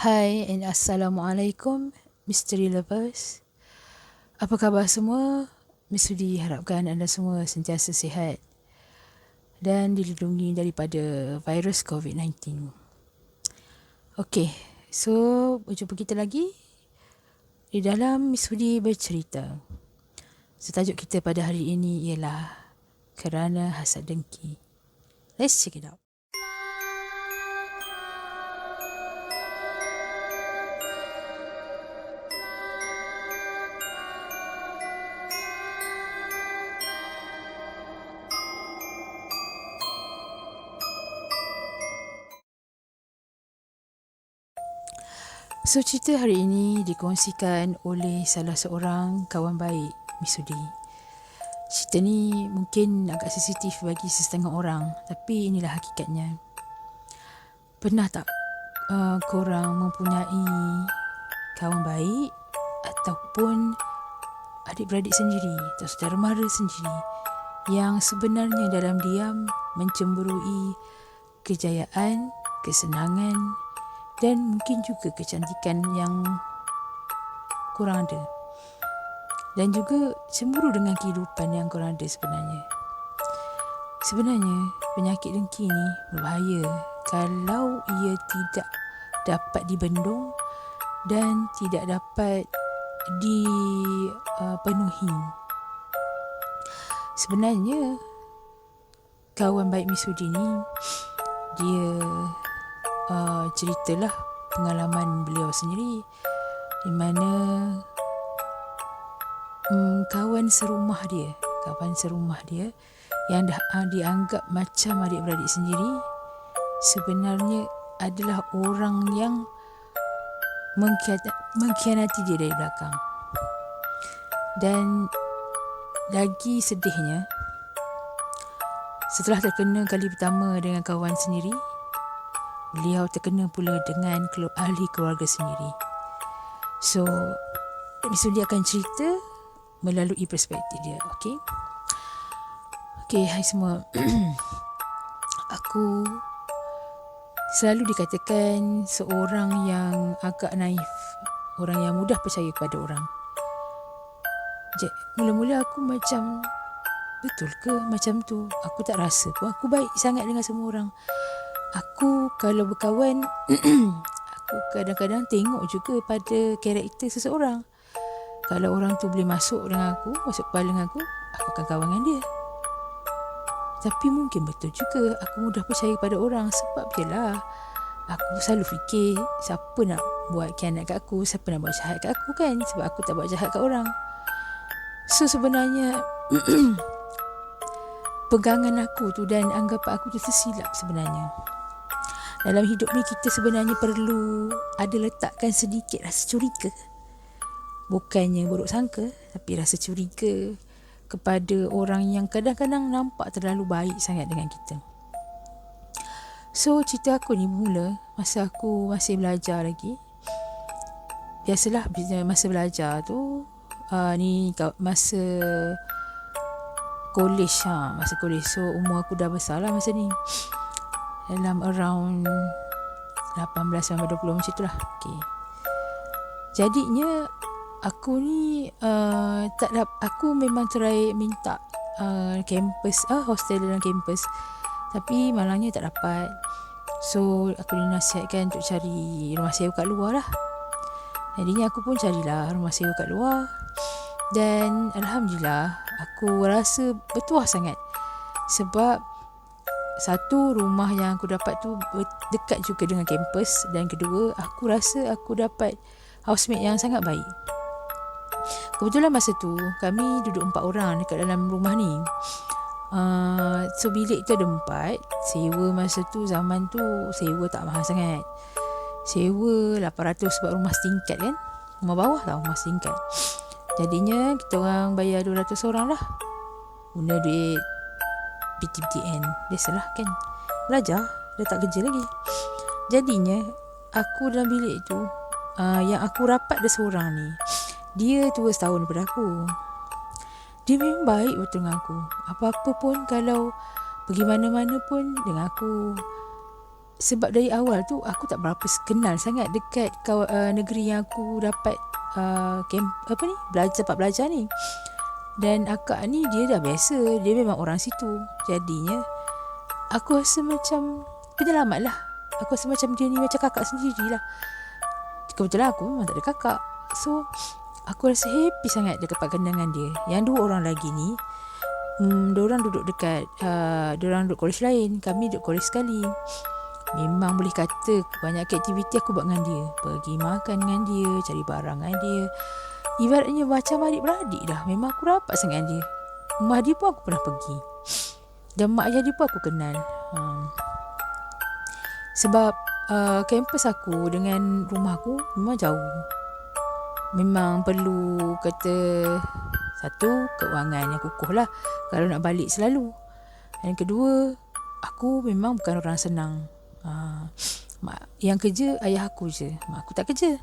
Hai and Assalamualaikum Mystery Lovers. Apa khabar semua? Sudi harapkan anda semua sentiasa sihat dan dilindungi daripada virus COVID-19. Okey, so berjumpa kita lagi di dalam Sudi bercerita. Tajuk kita pada hari ini ialah Kerana Hasad Dengki. Let's check it out. So, cerita hari ini dikongsikan oleh salah seorang kawan baik, Misudi. Cerita ni mungkin agak sensitif bagi sesetengah orang, tapi inilah hakikatnya. Pernah tak korang mempunyai kawan baik ataupun adik-beradik sendiri atau saudara mara sendiri yang sebenarnya dalam diam mencemburui kejayaan, kesenangan dan mungkin juga kecantikan yang korang ada, dan juga cemburu dengan kehidupan yang korang ada sebenarnya. Sebenarnya penyakit dengki ni berbahaya kalau ia tidak dapat dibendung dan tidak dapat dipenuhi. Sebenarnya kawan baik Misudi ni dia ceritalah pengalaman beliau sendiri di mana kawan serumah dia yang dah dianggap macam adik-beradik sendiri sebenarnya adalah orang yang mengkhianati dia dari belakang. Dan lagi sedihnya, setelah terkena kali pertama dengan kawan sendiri, beliau terkena pula dengan ahli keluarga sendiri. So, Misudi akan cerita melalui perspektif dia. Okey, hai semua. Aku selalu dikatakan seorang yang agak naif, orang yang mudah percaya kepada orang. Mula-mula aku macam, betul ke macam tu? Aku tak rasa pun aku baik sangat dengan semua orang. Aku kalau berkawan aku kadang-kadang tengok juga pada karakter seseorang. Kalau orang tu boleh masuk kepala dengan aku akan kawan dengan dia. Tapi mungkin betul juga aku mudah percaya pada orang sebab yelah, aku selalu fikir siapa nak buat khianat kat aku, siapa nak buat jahat kat aku kan, sebab aku tak buat jahat kat orang. So sebenarnya pegangan aku tu dan anggapan aku tu tersilap sebenarnya. Dalam hidup ni kita sebenarnya perlu ada letakkan sedikit rasa curiga. Bukannya buruk sangka, tapi rasa curiga kepada orang yang kadang-kadang nampak terlalu baik sangat dengan kita. So cerita aku ni bermula masa aku masih belajar lagi. Biasalah masa belajar tu ni masa college. So umur aku dah besar lah masa ni, dalam around 18-20 macam tu lah. Jadinya aku ni aku memang try minta hostel dalam kampus, tapi malangnya tak dapat. So aku dinasihatkan untuk cari rumah sewa kat luar lah. Jadinya aku pun carilah rumah sewa kat luar, dan Alhamdulillah aku rasa bertuah sangat sebab satu, rumah yang aku dapat tu dekat juga dengan kampus, dan kedua, aku rasa aku dapat housemate yang sangat baik. Kebetulan masa tu kami duduk 4 orang dekat dalam rumah ni. So bilik tu ada 4. Sewa masa tu, zaman tu sewa tak mahal sangat. Sewa 800 sebab rumah setingkat kan. Rumah bawah tau, rumah setingkat. Jadinya kita orang bayar 200 orang lah. Guna duit PTPTN. Biasalah kan, belajar, dah tak kerja lagi. Jadinya aku dalam bilik tu, yang aku rapat ada seorang ni, dia tua setahun daripada aku. Dia memang baik betul dengan aku. Apa-apa pun, kalau pergi mana-mana pun dengan aku sebab dari awal tu aku tak berapa kenal sangat dekat negeri yang aku dapat tempat belajar ni. Dan akak ni dia dah biasa, dia memang orang situ. Jadinya aku rasa macam penyelamat lah. Aku rasa macam dia ni macam kakak sendirilah. Kebetulan aku memang tak ada kakak, so aku rasa happy sangat dapat kenal dengan dia. Yang 2 orang lagi ni, diorang duduk dekat diorang duduk kolej lain, kami duduk kolej sekali. Memang boleh kata banyak aktiviti aku buat dengan dia. Pergi makan dengan dia, cari barang dengan dia. Ibaratnya macam adik-beradik dah. Memang aku rapat sangat dengan dia. Rumah dia pun aku pernah pergi, dan mak ayah dia pun aku kenal. Sebab kampus aku dengan rumah aku memang jauh. Memang perlu kata satu, keuangan yang kukuh lah kalau nak balik selalu. Dan kedua, aku memang bukan orang senang. Yang kerja ayah aku je, mak aku tak kerja.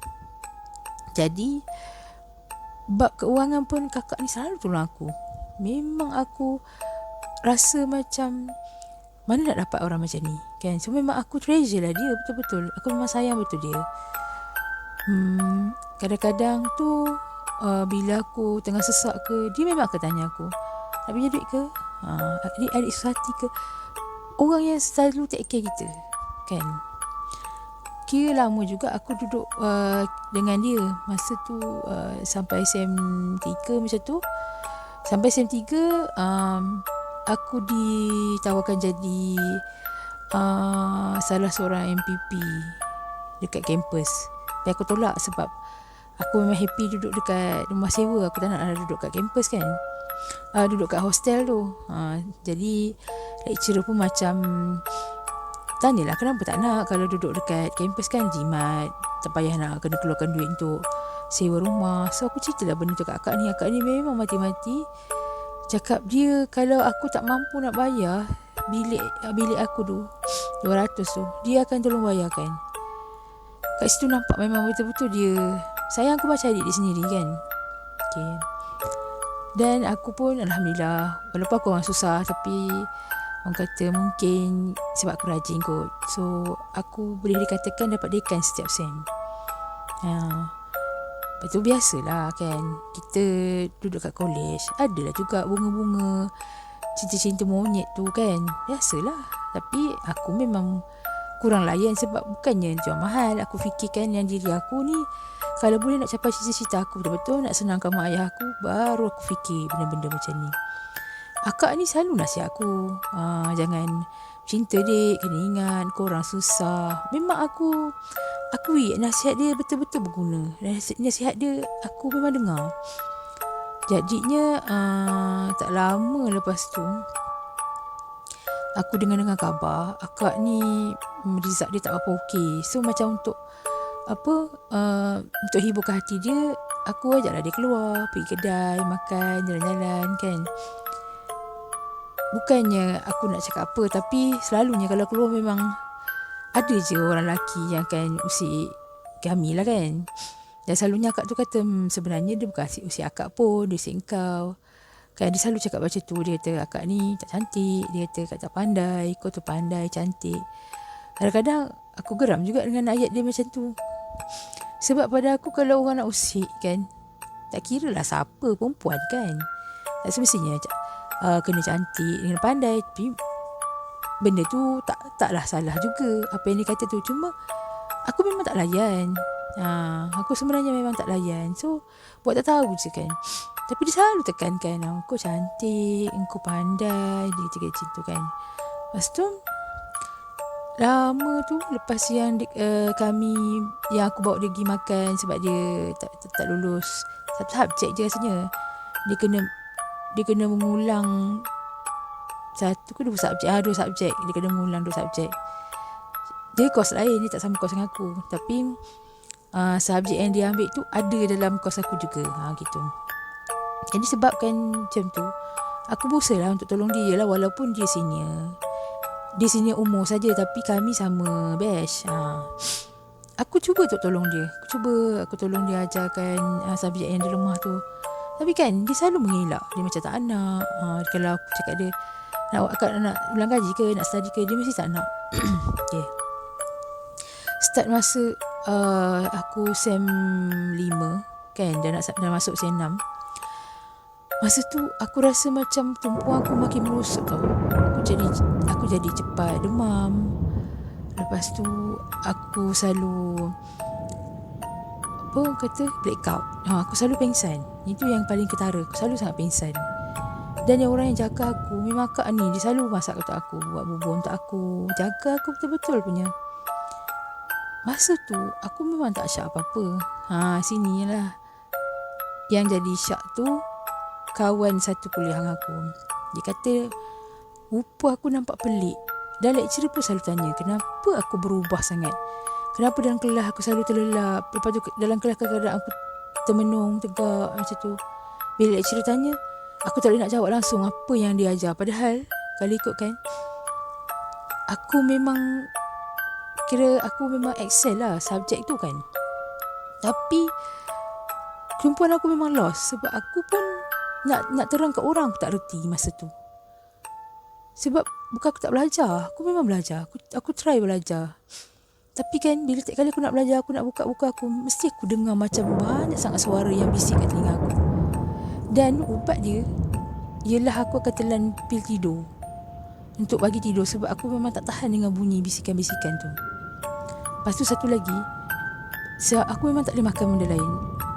Jadi bab keuangan pun kakak ni selalu tolong aku. Memang aku rasa macam mana nak dapat orang macam ni kan. So memang aku treasure lah dia betul-betul. Aku memang sayang betul dia. Kadang-kadang tu bila aku tengah sesak ke, dia memang akan tanya aku, nak pinjam duit ke, adik susah hati ke. Orang yang selalu take care kita kan. Kira lama juga aku duduk dengan dia. Masa tu sampai SM3 macam tu. Sampai SM3 aku ditawarkan jadi salah seorang MPP dekat kampus. Tapi aku tolak sebab aku memang happy duduk dekat rumah sewa. Aku tak nak duduk kat kampus kan, duduk kat hostel tu. Jadi lecturer pun macam tanyalah kenapa tak nak. Kalau duduk dekat kampus kan jimat, tak payah nak kena keluarkan duit untuk sewa rumah. So aku ceritalah benda tu kat akak ni. Akak ni memang mati-mati cakap dia kalau aku tak mampu nak bayar bilik aku tu 200 tu, dia akan tolong bayarkan. Kat situ nampak memang betul-betul dia sayang aku macam adik dia sendiri kan. Okay. Dan aku pun alhamdulillah, walaupun aku orang susah, tapi orang kata mungkin sebab aku rajin kot, so aku boleh dikatakan dapat dekan setiap sem. Lepas tu biasalah kan, kita duduk kat kolej, adalah juga bunga-bunga, cinta-cinta monyet tu kan, biasalah. Tapi aku memang kurang layan sebab bukannya jual mahal. Aku fikirkan yang diri aku ni, kalau boleh nak capai cita-cita aku betul-betul, nak senangkan mak ayah aku, baru aku fikir benda-benda macam ni. Akak ni selalu nasihat aku, jangan cinta dek, kena ingat korang susah. Memang aku nasihat dia betul-betul berguna. Nasihat dia aku memang dengar. Jadinya tak lama lepas tu aku dengar khabar akak ni result dia tak apa okey. So macam untuk untuk hiburkan hati dia, aku ajaklah dia keluar, pergi kedai, makan, jalan-jalan kan. Bukannya aku nak cakap apa, tapi selalunya kalau keluar memang ada je orang lelaki yang akan usik kami lah kan. Dan selalunya akak tu kata sebenarnya dia bukan usik akak pun, dia usik engkau kan. Dia selalu cakap macam tu. Dia kata akak ni tak cantik, dia kata akak tak pandai, kau tu pandai, cantik. Kadang-kadang aku geram juga dengan ayat dia macam tu. Sebab pada aku kalau orang nak usik kan, tak kira lah siapa, perempuan kan, tak semestinya kena cantik, kena pandai. Tapi benda tu taklah salah juga apa yang dia kata tu. Cuma aku memang tak layan. Aku sebenarnya memang tak layan. So buat tak tahu je kan. Tapi dia selalu tekankan, kau cantik, kau pandai, dia cakap macam tu kan. Lepas tu lama tu, lepas yang kami, yang aku bawa dia pergi makan sebab dia tak lulus satu subjek je rasanya. Dia kena mengulang satu ke 2 subjek. 2 subjek. Dia kena mengulang 2 subjek. Dia kos lain, dia tak sama kos dengan aku. Tapi subjek yang dia ambil tu ada dalam kos aku juga. Gitu. Jadi sebabkan macam tu, aku berusaha lah untuk tolong dia lah, walaupun dia senior. Dia senior umur saja, tapi kami sama batch. Aku cuba untuk tolong dia. Aku tolong dia ajarkan subjek yang di rumah tu. Tapi kan dia selalu mengelak. Dia macam tak nak. Kalau aku cakap dia nak ulang gaji ke, nak study ke, dia mesti tak nak. Okay. start masa aku SEM 5 kan, dah masuk SEM 6. Masa tu aku rasa macam tumpuan aku makin merosot tau. Aku jadi cepat demam. Lepas tu aku selalu blackout. Aku selalu pengsan. Itu yang paling ketara. Aku selalu sangat pengsan. Dan yang orang yang jaga aku, memang akak ni, dia selalu masak untuk aku, buat bubur untuk aku, jaga aku betul-betul punya. Masa tu aku memang tak syak apa-apa. Sini lah yang jadi syak tu kawan satu kuliah dengan aku. Dia kata rupa aku nampak pelik. Dan lecturer pun selalu tanya, kenapa aku berubah sangat? Kenapa dalam kelas aku selalu terlelap? Lepas tu dalam kelas kadang-kadang aku termenung, tegak macam tu. Bila lecturer tanya, aku tak boleh nak jawab langsung apa yang dia ajar. Padahal kalau ikutkan, aku memang excel lah subjek tu kan. Tapi perempuan aku memang lost. Sebab aku pun nak terang kat orang, aku tak reti masa tu. Sebab bukan aku tak belajar, aku memang belajar. Aku try belajar. Tapi kan bila tiap kali aku nak belajar, aku nak buka buku aku, mesti aku dengar macam banyak sangat suara yang bising kat telinga aku. Dan ubat dia ialah aku akan telan pil tidur untuk bagi tidur. Sebab aku memang tak tahan dengan bunyi bisikan-bisikan tu. Lepas tu satu lagi, aku memang tak boleh makan benda lain.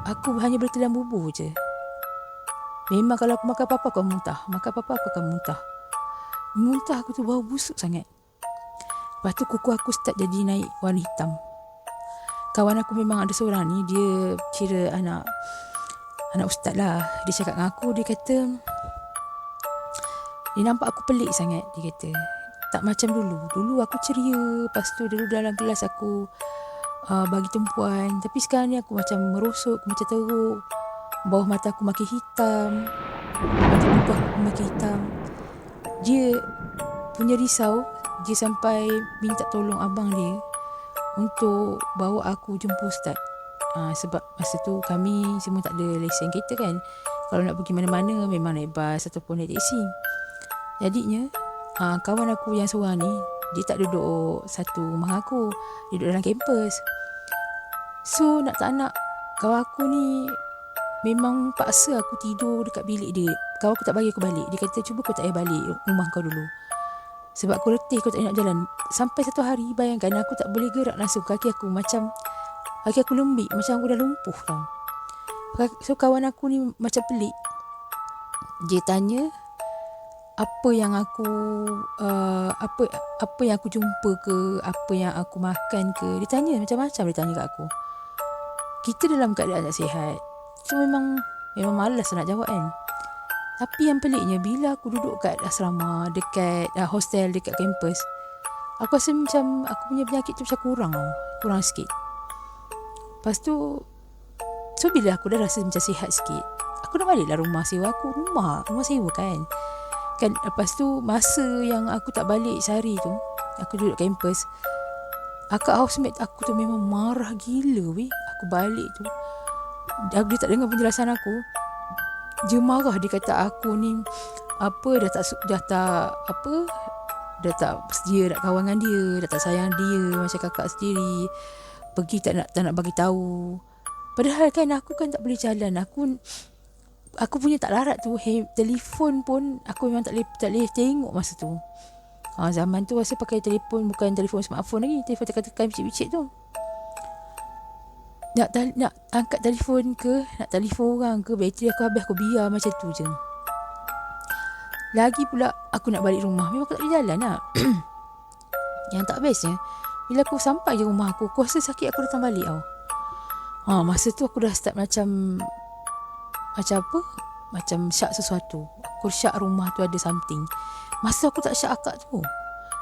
Aku hanya boleh telan bubur je. Memang kalau aku makan apa-apa aku akan muntah. Makan apa-apa aku akan muntah. Muntah aku tu bau busuk sangat. Lepas tu kuku aku start jadi naik warna hitam. Kawan aku memang ada seorang ni, dia kira anak ustaz lah. Dia cakap dengan aku, dia kata dia nampak aku pelik sangat. Dia kata tak macam dulu aku ceria. Lepas tu dulu dalam kelas aku bagi tumpuan. Tapi sekarang ni aku macam merosot, aku macam teruk. Bawah mata aku makin hitam, mata muka aku makin hitam. Dia punya risau. Dia sampai minta tolong abang dia untuk bawa aku jumpa ustaz. Sebab masa tu kami semua tak ada lesen kereta kan. Kalau nak pergi mana-mana memang naik bas ataupun naik teksi. Jadinya kawan aku yang seorang ni, dia tak duduk satu rumah aku, dia duduk dalam kampus. So nak tak nak, kawan aku ni memang paksa aku tidur dekat bilik dia. Kawan aku tak bagi aku balik. Dia kata cuba kau tak payah balik rumah kau dulu, sebab aku letih, kau tak nak jalan. Sampai satu hari, bayangkan aku tak boleh gerak langsung. Kaki aku lembik, macam aku dah lumpuh tau. So kawan aku ni macam pelik. Dia tanya apa yang aku apa yang aku jumpa ke, apa yang aku makan ke. Dia tanya macam-macam, dia tanya kat aku. Kita dalam keadaan tak sihat, so memang malas nak jawab kan. Tapi yang peliknya, bila aku duduk kat asrama, dekat hostel, dekat kampus, aku rasa macam aku punya penyakit tu macam kurang sikit. Lepas tu, so bila aku dah rasa macam sihat sikit, aku nak baliklah rumah sewa aku. Rumah sewa kan. Lepas tu masa yang aku tak balik sehari tu, aku duduk kampus, akak housemate aku tu memang marah gila weh. Aku balik tu, dia tak dengar penjelasan aku. Dia marah, dia kata aku ni dah tak sedia nak kawan dengan dia, dah tak sayang dia macam kakak sendiri, pergi tak nak bagi tahu. Padahal kan aku kan tak boleh jalan. Aku punya tak larat tu. Telefon pun aku memang tak boleh tengok masa tu. Zaman tu rasa pakai telefon, bukan telefon smartphone lagi, telefon tekan-tekan bicik-bicik tu. Nak angkat telefon ke, nak telefon orang ke, bateri aku habis, aku biar macam tu je. Lagi pula aku nak balik rumah, memang aku tak boleh jalan lah. Yang tak bestnya, bila aku sampai je rumah aku rasa sakit, aku datang balik tau. Masa tu aku dah start macam syak sesuatu. Aku syak rumah tu ada something. Masa aku tak syak akak tu,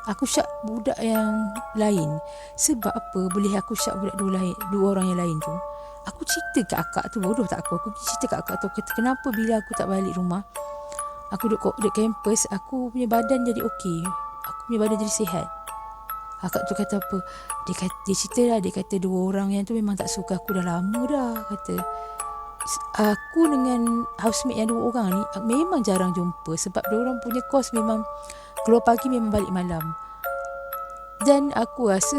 aku syak budak yang lain. Sebab apa boleh aku syak budak dua orang yang lain tu? Aku cerita kat akak tu, bodoh tak aku cerita kat akak tu, kata kenapa bila aku tak balik rumah, aku duduk kampus, aku punya badan jadi okey, aku punya badan jadi sihat. Akak tu kata apa, dia cerita lah, dia kata dua orang yang tu memang tak suka aku dah lama dah. Kata aku dengan housemate yang dua orang ni memang jarang jumpa, sebab dua orang punya kos memang keluar pagi memang balik malam. Dan aku rasa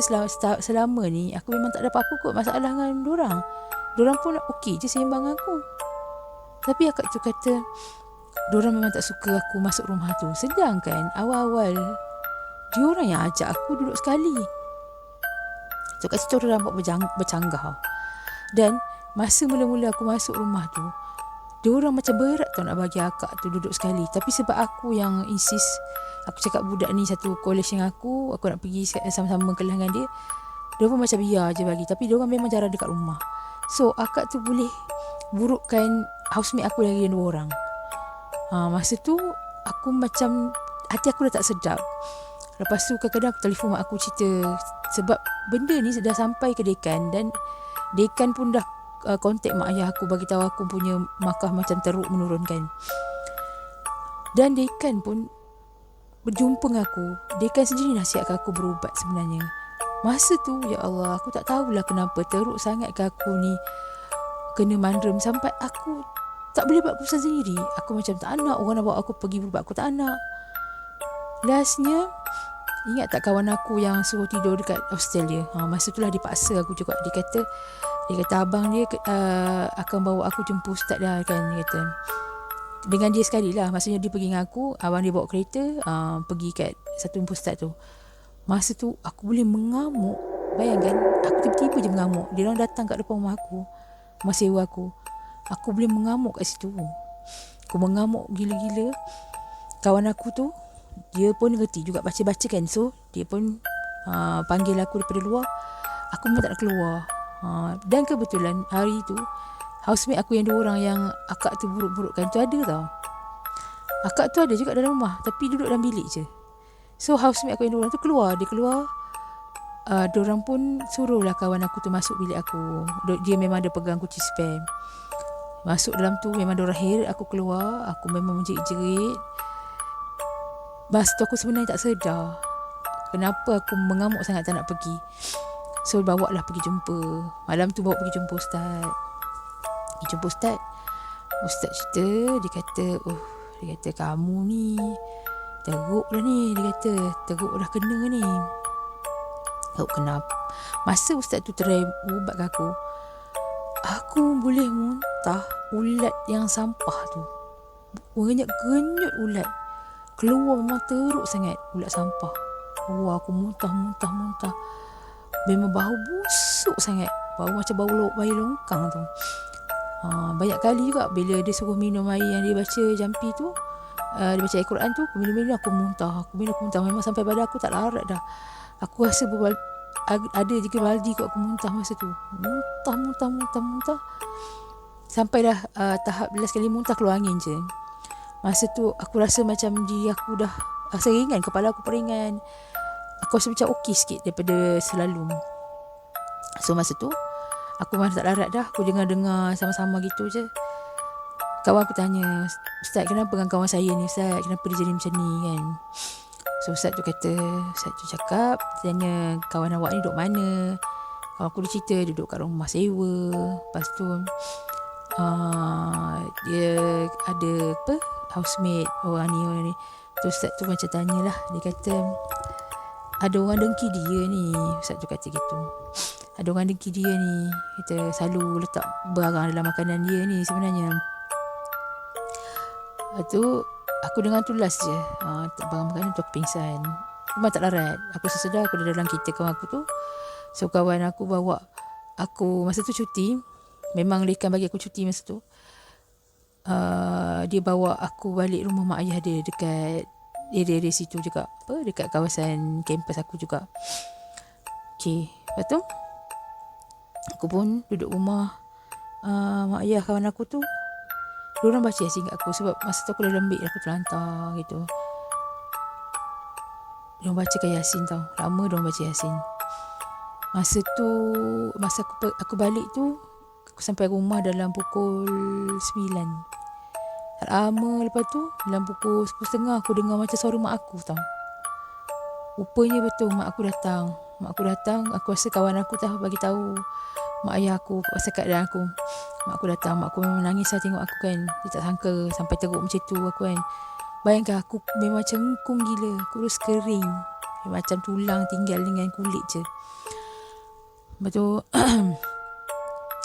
selama ni aku memang tak ada apa-apa kot masalah dengan diorang. Diorang pun okey je sembang aku. Tapi akak tu kata diorang memang tak suka aku masuk rumah tu. Sedangkan awal-awal diorang yang ajak aku duduk sekali. So kat situ diorang buat bercanggah. Dan masa mula-mula aku masuk rumah tu, diorang macam berat tau nak bagi akak tu duduk sekali. Tapi sebab aku yang insist, aku cakap budak ni satu college dengan aku nak pergi sama-sama kelas dengan dia. Dia pun macam biar je bagi. Tapi diorang memang jarang dekat rumah. So akak tu boleh burukkan housemate aku lagi dua orang. Masa tu aku macam hati aku dah tak sedap. Lepas tu kadang-kadang aku telefon mak aku cerita, sebab benda ni dah sampai ke dekan. Dan dekan pun dah kontak mak ayah aku, bagi tahu aku punya markah macam teruk menurunkan. Dan dekan pun berjumpa dengan aku. Dekan sendiri nasihatkan aku berubat sebenarnya. Masa tu ya Allah, aku tak tahulah kenapa teruk sangat ke aku ni kena mandrem sampai aku tak boleh buat keputusan sendiri. Aku macam tak nak orang nak bawa aku pergi berubat, aku tak nak. Lastnya, ingat tak kawan aku yang suruh tidur dekat Australia? Masa tu lah dipaksa aku juga. Dia kata abang dia akan bawa aku jumpa ustaz dah kan. Dia kata dengan dia sekali lah. Maksudnya dia pergi dengan aku, abang dia bawa kereta pergi kat satu jumpa ustaz tu. Masa tu aku boleh mengamuk. Bayangkan aku tiba-tiba je mengamuk. Dia orang datang kat depan rumah aku, rumah sewa aku. Aku boleh mengamuk kat situ. Aku mengamuk gila-gila. Kawan aku tu, dia pun ngerti juga baca-baca kan. So dia pun panggil aku daripada luar. Aku memang tak nak keluar. Dan kebetulan hari tu housemate aku yang dua orang yang akak tu buruk-burukkan tu ada tau. Akak tu ada juga dalam rumah, tapi duduk dalam bilik je. So housemate aku yang dua orang tu keluar. Dia keluar, diorang pun suruhlah kawan aku tu masuk bilik aku. Dia memang ada pegang kunci spare. Masuk dalam tu, memang diorang heret aku keluar. Aku memang menjerit-jerit. Masa tu aku sebenarnya tak sedar kenapa aku mengamuk sangat tak nak pergi. So bawa lah pergi jumpa. Malam tu bawa pergi jumpa ustaz. Ustaz cerita. Dia kata kamu ni teruk dah ni. Dia kata teruk dah kena ni. Teruk kenapa? Masa ustaz tu try ubat ke aku boleh muntah ulat yang sampah tu. Genyut ulat. Keluar memang teruk sangat ulat sampah. Aku muntah. Memang bau busuk sangat. Bau macam bau bayi longkang tu. Banyak kali juga bila dia suruh minum air yang dia baca jampi tu, dia baca Al-Quran tu, minum aku muntah. Memang sampai badan aku tak larat dah. Aku rasa ada 3 baldi kot aku muntah masa tu. Muntah. Sampai dah tahap last kali muntah keluar angin je. Masa tu aku rasa macam diri aku dah rasa ringan, kepala aku peringan. Aku rasa macam okey sikit daripada selalu. So masa tu aku memang tak larat dah. Aku dengar sama-sama gitu je. Kawan aku tanya, ustaz kenapa dengan kawan saya ni ustaz, kenapa dia jadi macam ni kan? So ustaz tu cakap, tanya kawan awak ni duduk mana. Kawan aku dia cerita duduk kat rumah sewa. Lepas tu dia ada housemate orang ni. Terus ustaz tu macam tanyalah. Dia kata ada orang dengki dia ni. Ustaz tu kata gitu. Ada orang dengki dia ni. Kita selalu letak barang dalam makanan dia ni sebenarnya. Lepas tu aku dengar tu last je. Barang makanan tu aku pingsan. Memang tak larat. Aku sesedar aku dah dalam kereta kawan aku tu. So kawan aku bawa aku masa tu cuti. Memang lekan bagi aku cuti masa tu. Dia bawa aku balik rumah mak ayah dia dekat area situ juga, dekat kawasan kampus aku juga. Okay, lepas tu aku pun duduk rumah mak ayah kawan aku tu. Diorang baca Yasin kat aku sebab masa tu aku dah lembik, aku terlantar gitu. Diorang bacakan Yasin tau. Lama diorang baca Yasin. Masa aku balik tu, aku sampai rumah dalam pukul 9. Tak lama lepas tu, dalam pukul 10.30 aku dengar macam suara mak aku tau. Rupanya betul mak aku datang. Aku rasa kawan aku bagi tahu mak ayah aku pasal keadaan aku. Mak aku datang. Mak aku memang menangis lah tengok aku kan. Dia tak sangka sampai teruk macam tu aku kan. Bayangkan aku memang cengkung gila. Kurus kering. macam tulang tinggal dengan kulit je. Lepas tu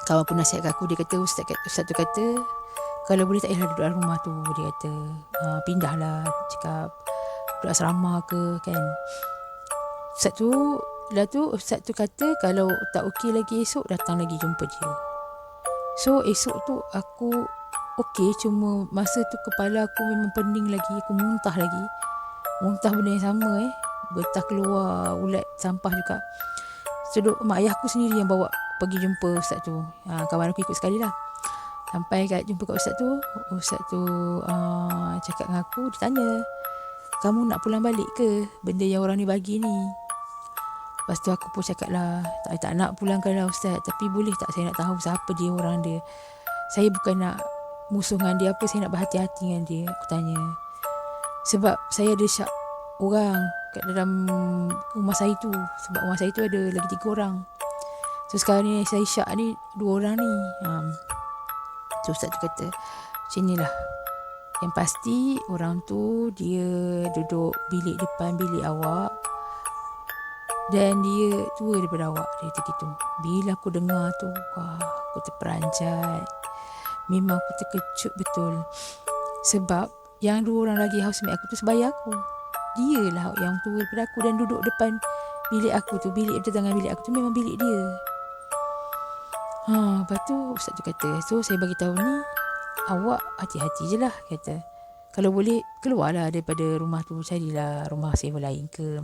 kawan pun nasihat aku, dia kata ustaz tu kata kalau boleh tak payahlah duduk dalam rumah tu, dia kata pindahlah, cakap duduk asrama ke kan. Ustaz tu kata kalau tak okey lagi esok datang lagi jumpa dia. So esok tu aku okey, cuma masa tu kepala aku memang pening lagi, aku muntah benda yang sama betah keluar ulat sampah juga. So mak ayah aku sendiri yang bawa pergi jumpa ustaz tu. Kawan aku ikut sekali lah. Sampai jumpa kat ustaz tu cakap dengan aku, dia tanya, kamu nak pulang balik ke benda yang orang ni bagi ni? Lepas tu aku pun cakap lah, tak nak pulang lah ustaz, tapi boleh tak saya nak tahu siapa dia, orang dia. Saya bukan nak musuh dengan dia apa, saya nak berhati-hati dengan dia, aku tanya. Sebab saya ada syak orang kat dalam rumah saya tu. Sebab rumah saya tu ada lagi 3 orang. So sekarang ni saya syak ni 2 orang ni. So ustaz tu kata, macam inilah, yang pasti orang tu dia duduk bilik depan bilik awak dan dia tua daripada awak. Dia kata gitu. Bila aku dengar tu, wah, aku terperanjat. Memang aku terkejut betul. Sebab yang 2 orang lagi housemate aku tu sebaya aku. Dia lah yang tua daripada aku dan duduk depan bilik aku tu. Bilik bertetangga bilik aku tu memang bilik dia. Lepas tu ustaz tu kata, so saya bagi tahu ni, awak hati-hati je lah, kata. Kalau boleh keluarlah daripada rumah tu, carilah rumah sewa lain ke,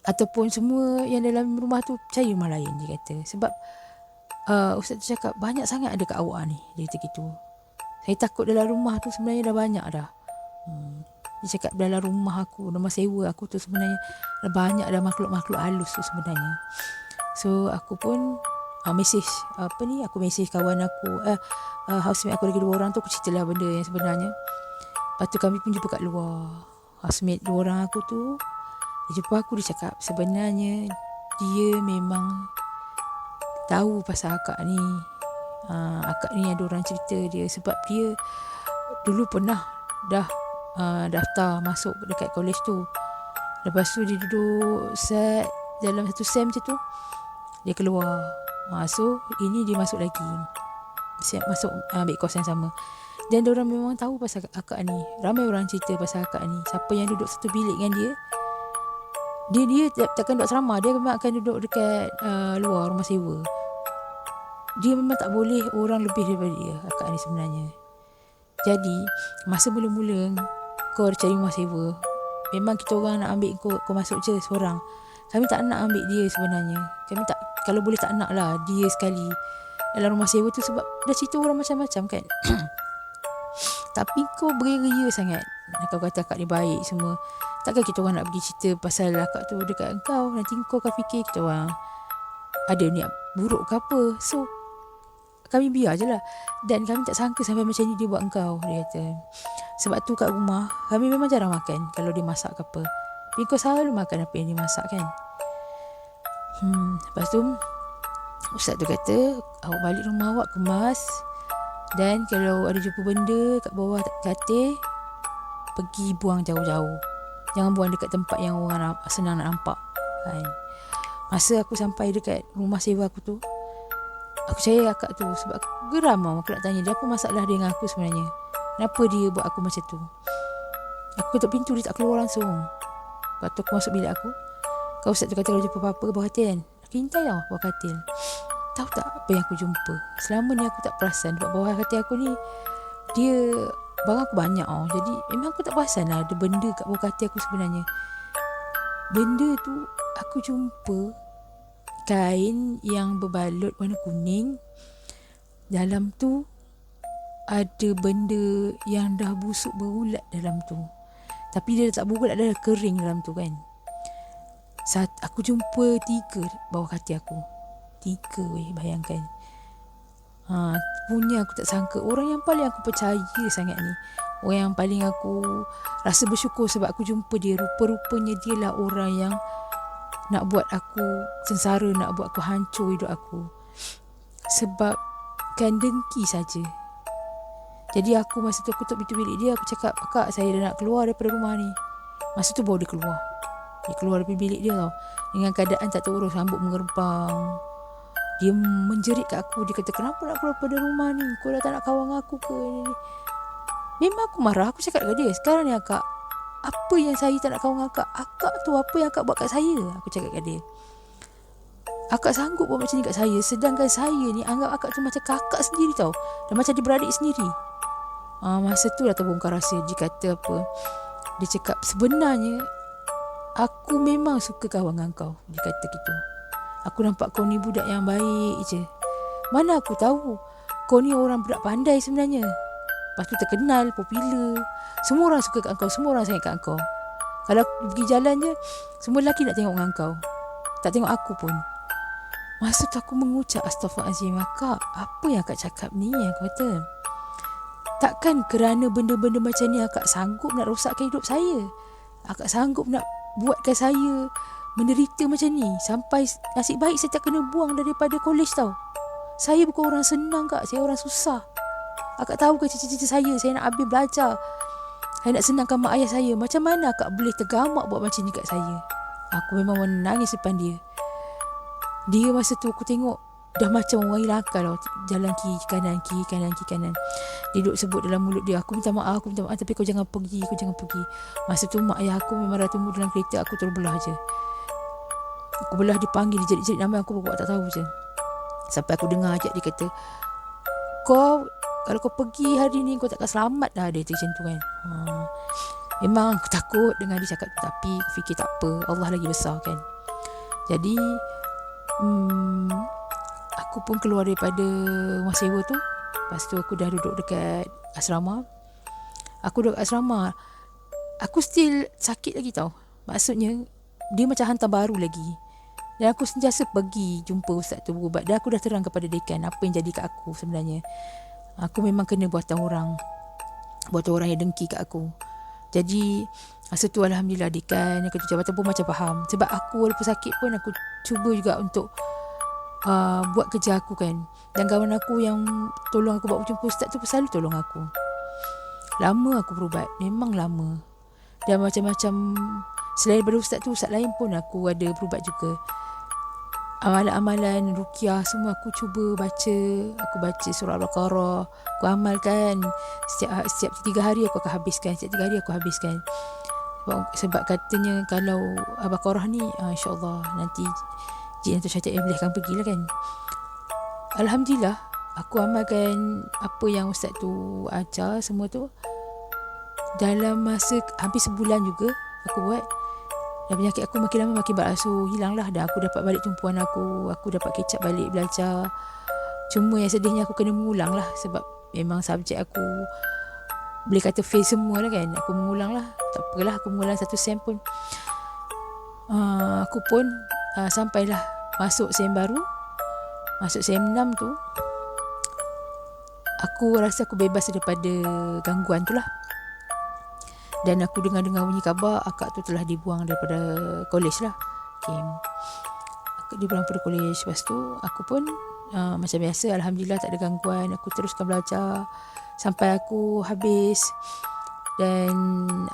ataupun semua yang dalam rumah tu cari rumah lain, dia kata. Sebab ustaz tu cakap banyak sangat ada kat awak ni, dia kata gitu. Saya takut dalam rumah tu sebenarnya dah banyak dah. Dia cakap dalam rumah aku, rumah sewa aku tu sebenarnya dah banyak dah makhluk-makhluk halus tu sebenarnya. So aku pun aku mesej kawan aku, housemate aku lagi 2 orang tu, aku ceritalah benda yang sebenarnya. Lepas tu kami pun jumpa kat luar. Housemate 2 orang aku tu, dia jumpa aku, dia cakap sebenarnya dia memang tahu pasal akak ni. Akak ni ada orang cerita dia, sebab dia dulu pernah dah daftar masuk dekat college tu. Lepas tu dia duduk dalam satu sem macam tu, dia keluar. So ini dia masuk lagi, masuk ambil kos yang sama. Dan diorang memang tahu pasal akak ni. Ramai orang cerita pasal akak ni. Siapa yang duduk satu bilik dengan dia takkan duduk asrama, dia memang akan duduk dekat luar rumah sewa. Dia memang tak boleh orang lebih daripada dia, akak ni sebenarnya. Jadi masa mula-mula kau cari rumah sewa, memang kita orang nak ambil kau masuk je seorang. Kami tak nak ambil dia sebenarnya. Kami tak, kalau boleh tak nak lah dia sekali dalam rumah sewa tu, sebab dah cerita orang macam-macam kan. Tapi kau beria sangat, kau kata akak ni baik semua. Takkan kita orang nak pergi cerita pasal akak tu dekat engkau, nanti kau akan fikir kita orang ada niat buruk ke apa. So kami biar je lah. Dan kami tak sangka sampai macam ni dia buat engkau, dia kata. Sebab tu kat rumah kami memang jarang makan kalau dia masak ke apa. Tapi kau selalu makan apa yang dia masak kan. Lepas tu ustaz tu kata, awak balik rumah awak kemas, dan kalau ada jumpa benda kat bawah katil, pergi buang jauh-jauh. Jangan buang dekat tempat yang orang senang nak nampak kan. Masa aku sampai dekat rumah sewa aku tu, aku cari akak tu sebab aku geram aku nak tanya dia apa masalah dia dengan aku sebenarnya. Kenapa dia buat aku macam tu? Aku ketuk pintu, dia tak keluar langsung. Lepas tu aku masuk bilik aku. Kau ustaz tu kata kalau jumpa apa-apa ke bawah katil kan, aku hintai tau bawah katil. Tahu tak apa yang aku jumpa? Selama ni aku tak perasan sebab bawah katil aku ni dia barang aku banyak jadi memang aku tak perasan lah ada benda kat bawah katil aku sebenarnya. Benda tu aku jumpa kain yang berbalut warna kuning. Dalam tu ada benda yang dah busuk berulat dalam tu. Tapi dia tak berulat, dah kering dalam tu kan. Aku jumpa 3 bawah katil aku. 3 bayangkan. Punya aku tak sangka. Orang yang paling aku percaya sangat ni, orang yang paling aku rasa bersyukur sebab aku jumpa dia, rupa-rupanya dia lah orang yang nak buat aku sengsara, nak buat aku hancur hidup aku. Sebab kan dengki saja. Jadi aku masa tu aku tutup pintu bilik dia, aku cakap, akak saya dah nak keluar daripada rumah ni. Masa tu baru dia keluar. Dia keluar dari bilik dia tau, dengan keadaan tak terurus, rambut mengerbang. Dia menjerit kat aku. Dia kata, kenapa nak keluar pada rumah ni? Kau dah tak nak kawan aku ke? Memang aku marah. Aku cakap kat dia, sekarang ni akak, apa yang saya tak nak kawan akak? Akak tu apa yang akak buat kat saya? Aku cakap kat dia, akak sanggup buat macam ni kat saya, sedangkan saya ni anggap akak tu macam kakak sendiri tau, dan macam dia beradik sendiri. Masa tu dah terbongkar rahsia. Dia kata apa, dia cakap, sebenarnya aku memang suka kawan dengan kau. Dia kata gitu. Aku nampak kau ni budak yang baik je. Mana aku tahu kau ni orang budak pandai sebenarnya. Lepas tu terkenal, popular. Semua orang suka kat kau, semua orang sayang kat kau. Kalau aku pergi jalan je, semua lelaki nak tengok dengan kau, tak tengok aku pun. Masa tu aku mengucap, astaghfirullahaladzim, akak, apa yang akak cakap ni? Aku kata, takkan kerana benda-benda macam ni akak sanggup nak rosakkan hidup saya? Akak sanggup nak buatkan saya menderita macam ni? Sampai nasib baik saya tak kena buang daripada kolej tau. Saya bukan orang senang kak, saya orang susah. Akak tahu ke cita-cita saya nak habis belajar, saya nak senangkan mak ayah saya. Macam mana akak boleh tergamak buat macam ni kat saya? Aku memang menangis depan dia. Dia masa tu aku tengok dah macam orang hilang akal tau. Jalan kiri kanan, kiri kanan, kiri kanan. Dia duduk sebut dalam mulut dia, aku minta maaf, tapi kau jangan pergi, kau jangan pergi. Masa tu mak ayah aku memang dah tunggu dalam kereta. Aku terus belah je. Aku belah, dia panggil, dia jerit-jerit nama aku, aku tak tahu je. Sampai aku dengar ajak dia kata, kalau kau pergi hari ni, kau takkan selamat dah. Dia macam tu kan. Memang aku takut dengan dia cakap tu, tapi aku fikir tak apa, Allah lagi besar kan. Jadi aku pun keluar daripada rumah sewa tu. Lepas tu aku dah duduk dekat asrama. Aku duduk asrama, aku still sakit lagi tau. Maksudnya dia macam hantar baru lagi. Dan aku sentiasa pergi jumpa ustaz tu berubat. Dan aku dah terang kepada dekan apa yang jadi kat aku sebenarnya. Aku memang kena buatan orang yang dengki kat aku. Jadi masa tu alhamdulillah dekan yang ketua jabatan pun macam faham. Sebab aku walaupun sakit pun aku cuba juga untuk buat kerja aku kan. Dan kawan aku yang tolong aku buat jumpa ustaz tu pun selalu tolong aku. Lama aku berubat, memang lama. Dan macam-macam, selain daripada ustaz tu, ustaz lain pun aku ada berubat juga. Amalan-amalan ruqyah semua aku cuba baca. Aku baca surah Al-Baqarah, aku amalkan. Setiap 3 hari aku akan habiskan. Sebab katanya kalau Al-Baqarah ni insyaAllah nanti jin atau syaitan iblis akan pergilah kan. Alhamdulillah, aku amalkan apa yang ustaz tu ajar semua tu. Dalam masa hampir sebulan juga aku buat. Dan penyakit aku makin lama makin beransur hilanglah. Dan aku dapat balik tumpuan aku dapat kecap balik belajar. Cuma yang sedihnya aku kena mengulang lah. Sebab memang subjek aku boleh kata fail semua lah kan. Aku mengulang lah, tak apalah, aku mengulang 1 sem pun. Aku pun sampailah masuk sem baru. Masuk sem 6 tu, aku rasa aku bebas daripada gangguan tu lah. Dan aku dengar bunyi khabar akak tu telah dibuang daripada kolej lah. Okay. Akak dibuang daripada kolej. Lepas tu aku pun macam biasa, alhamdulillah tak ada gangguan. Aku teruskan belajar sampai aku habis. Dan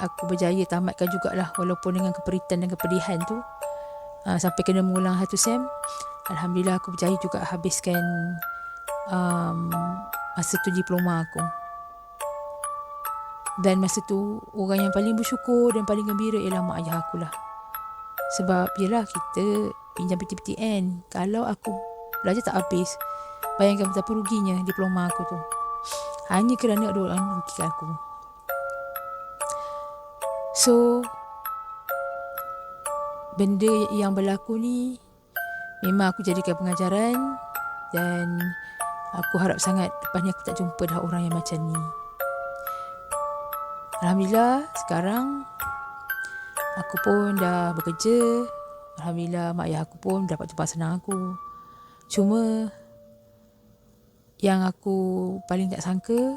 aku berjaya tamatkan jugalah, walaupun dengan keperitan dan kepedihan tu. Sampai kena mengulang 1 sem. Alhamdulillah aku berjaya juga habiskan masa tu diploma aku. Dan masa tu orang yang paling bersyukur dan paling gembira ialah mak ayah aku lah. Sebab yelah, kita pinjam PTPTN. Kalau aku belajar tak habis, bayangkan betapa ruginya diploma aku tu, hanya kerana ada orang dengki aku. So benda yang berlaku ni memang aku jadikan pengajaran. Dan aku harap sangat lepas ni aku tak jumpa dah orang yang macam ni. Alhamdulillah sekarang aku pun dah bekerja. Alhamdulillah mak ayah aku pun dapat tumpang senang aku. Cuma yang aku paling tak sangka,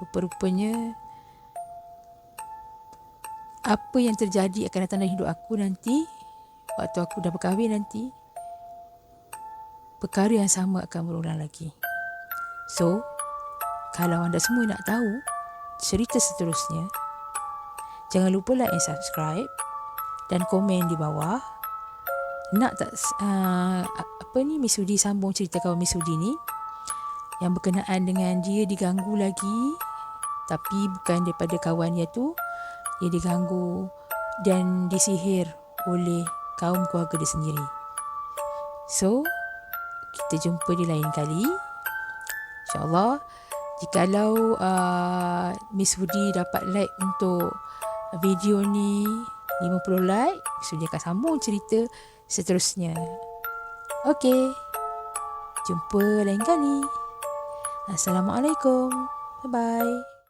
rupa-rupanya apa yang terjadi akan datang dalam hidup aku nanti, waktu aku dah berkahwin nanti, perkara yang sama akan berulang lagi. So, kalau anda semua nak tahu cerita seterusnya, jangan lupa like and subscribe dan komen di bawah. Nak tak Miss Hudi sambung cerita kawan Miss Hudi ni yang berkenaan dengan dia diganggu lagi, tapi bukan daripada kawan dia tu, dia diganggu dan disihir oleh kaum keluarga dia sendiri. So kita jumpa di lain kali, InsyaAllah. Jikalau Miss Hudi dapat like untuk video ni 50 like, Miss Hudi akan sambung cerita seterusnya. Okey, jumpa lain kali. Assalamualaikum. Bye-bye.